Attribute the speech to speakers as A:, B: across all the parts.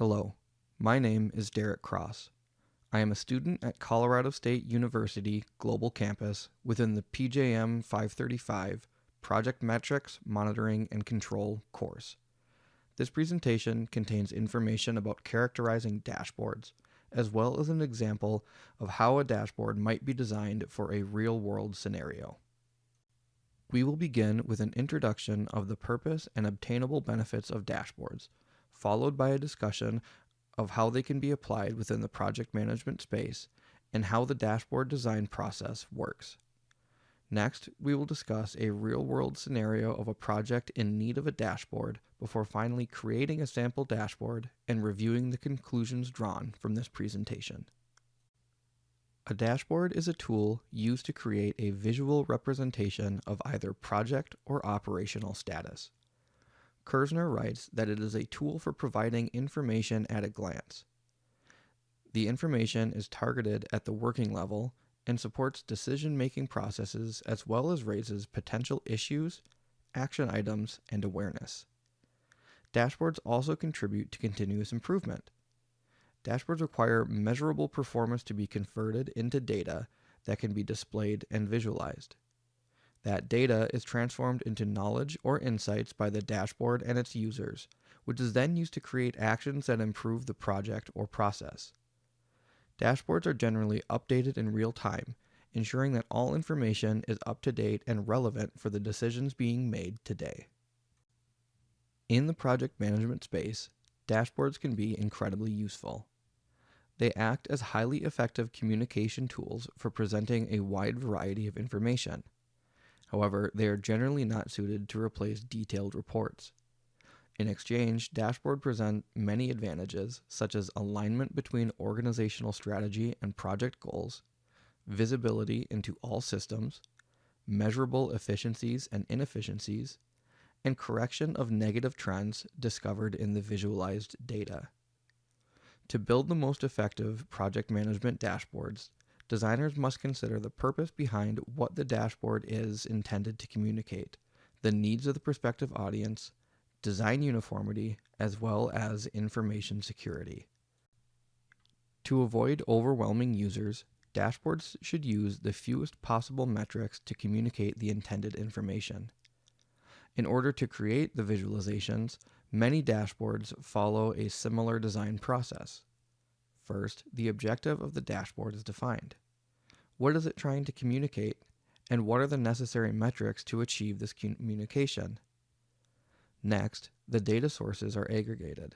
A: Hello, my name is Derek Cross. I am a student at Colorado State University Global Campus within the PJM 535 Project Metrics, Monitoring, and Control course. This presentation contains information about characterizing dashboards, as well as an example of how a dashboard might be designed for a real-world scenario. We will begin with an introduction of the purpose and obtainable benefits of dashboards, followed by a discussion of how they can be applied within the project management space and how the dashboard design process works. Next, we will discuss a real-world scenario of a project in need of a dashboard before finally creating a sample dashboard and reviewing the conclusions drawn from this presentation. A dashboard is a tool used to create a visual representation of either project or operational status. Kersner writes that it is a tool for providing information at a glance. The information is targeted at the working level and supports decision-making processes as well as raises potential issues, action items, and awareness. Dashboards also contribute to continuous improvement. Dashboards require measurable performance to be converted into data that can be displayed and visualized. That data is transformed into knowledge or insights by the dashboard and its users, which is then used to create actions that improve the project or process. Dashboards are generally updated in real time, ensuring that all information is up to date and relevant for the decisions being made today. In the project management space, dashboards can be incredibly useful. They act as highly effective communication tools for presenting a wide variety of information. However, they are generally not suited to replace detailed reports. In exchange, dashboards present many advantages, such as alignment between organizational strategy and project goals, visibility into all systems, measurable efficiencies and inefficiencies, and correction of negative trends discovered in the visualized data. To build the most effective project management dashboards, designers must consider the purpose behind what the dashboard is intended to communicate, the needs of the prospective audience, design uniformity, as well as information security. To avoid overwhelming users, dashboards should use the fewest possible metrics to communicate the intended information. In order to create the visualizations, many dashboards follow a similar design process. First, the objective of the dashboard is defined. What is it trying to communicate, and what are the necessary metrics to achieve this communication? Next, the data sources are aggregated.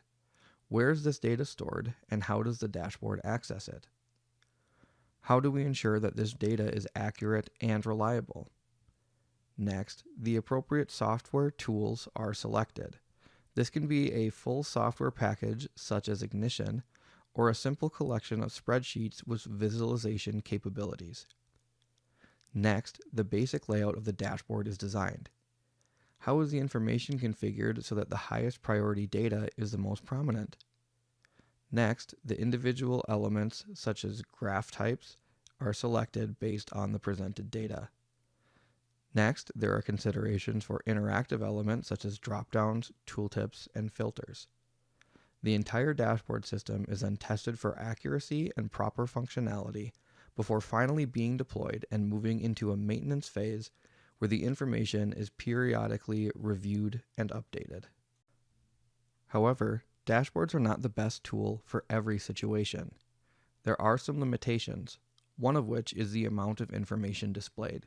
A: Where is this data stored, and how does the dashboard access it? How do we ensure that this data is accurate and reliable? Next, the appropriate software tools are selected. This can be a full software package such as Ignition, or a simple collection of spreadsheets with visualization capabilities. Next, the basic layout of the dashboard is designed. How is the information configured so that the highest priority data is the most prominent? Next, the individual elements, such as graph types, are selected based on the presented data. Next, there are considerations for interactive elements such as drop-downs, tooltips, and filters. The entire dashboard system is then tested for accuracy and proper functionality before finally being deployed and moving into a maintenance phase where the information is periodically reviewed and updated. However, dashboards are not the best tool for every situation. There are some limitations, one of which is the amount of information displayed.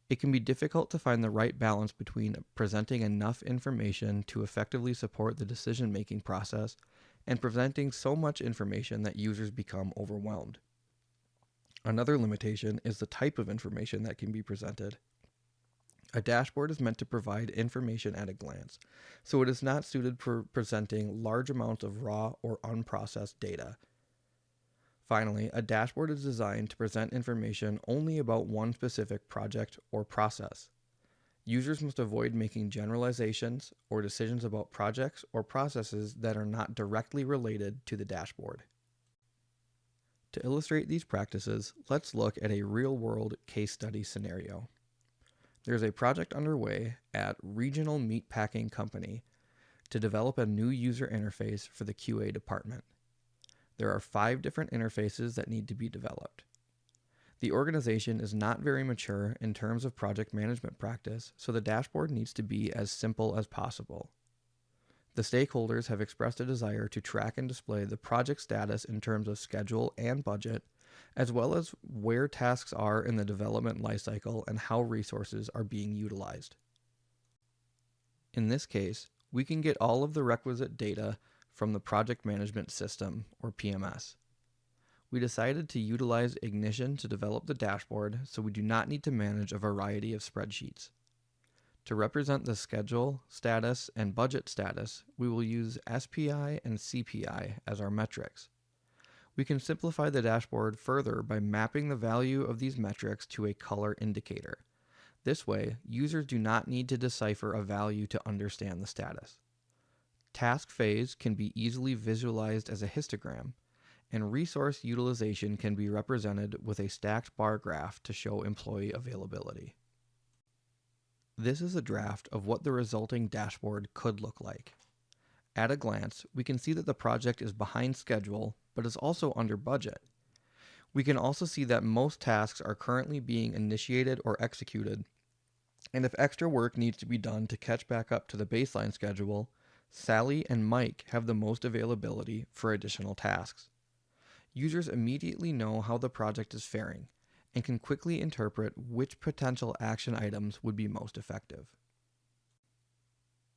A: It can be difficult to find the right balance between presenting enough information to effectively support the decision-making process and presenting so much information that users become overwhelmed. Another limitation is the type of information that can be presented. A dashboard is meant to provide information at a glance, so it is not suited for presenting large amounts of raw or unprocessed data. Finally, a dashboard is designed to present information only about one specific project or process. Users must avoid making generalizations or decisions about projects or processes that are not directly related to the dashboard. To illustrate these practices, let's look at a real-world case study scenario. There's a project underway at Regional Meatpacking Company to develop a new user interface for the QA department. There are 5 different interfaces that need to be developed. The organization is not very mature in terms of project management practice, so the dashboard needs to be as simple as possible. The stakeholders have expressed a desire to track and display the project status in terms of schedule and budget, as well as where tasks are in the development lifecycle and how resources are being utilized. In this case, we can get all of the requisite data from the Project Management System, or PMS. We decided to utilize Ignition to develop the dashboard so we do not need to manage a variety of spreadsheets. To represent the schedule, status, and budget status, we will use SPI and CPI as our metrics. We can simplify the dashboard further by mapping the value of these metrics to a color indicator. This way, users do not need to decipher a value to understand the status. Task phase can be easily visualized as a histogram, and resource utilization can be represented with a stacked bar graph to show employee availability. This is a draft of what the resulting dashboard could look like. At a glance, we can see that the project is behind schedule, but is also under budget. We can also see that most tasks are currently being initiated or executed, and if extra work needs to be done to catch back up to the baseline schedule, Sally and Mike have the most availability for additional tasks. Users immediately know how the project is faring and can quickly interpret which potential action items would be most effective.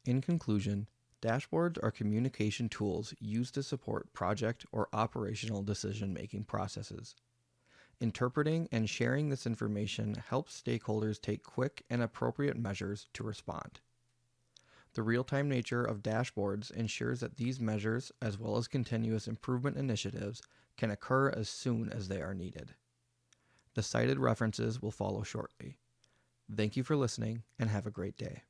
A: In conclusion, dashboards are communication tools used to support project or operational decision-making processes. Interpreting and sharing this information helps stakeholders take quick and appropriate measures to respond. The real-time nature of dashboards ensures that these measures, as well as continuous improvement initiatives, can occur as soon as they are needed. The cited references will follow shortly. Thank you for listening and have a great day.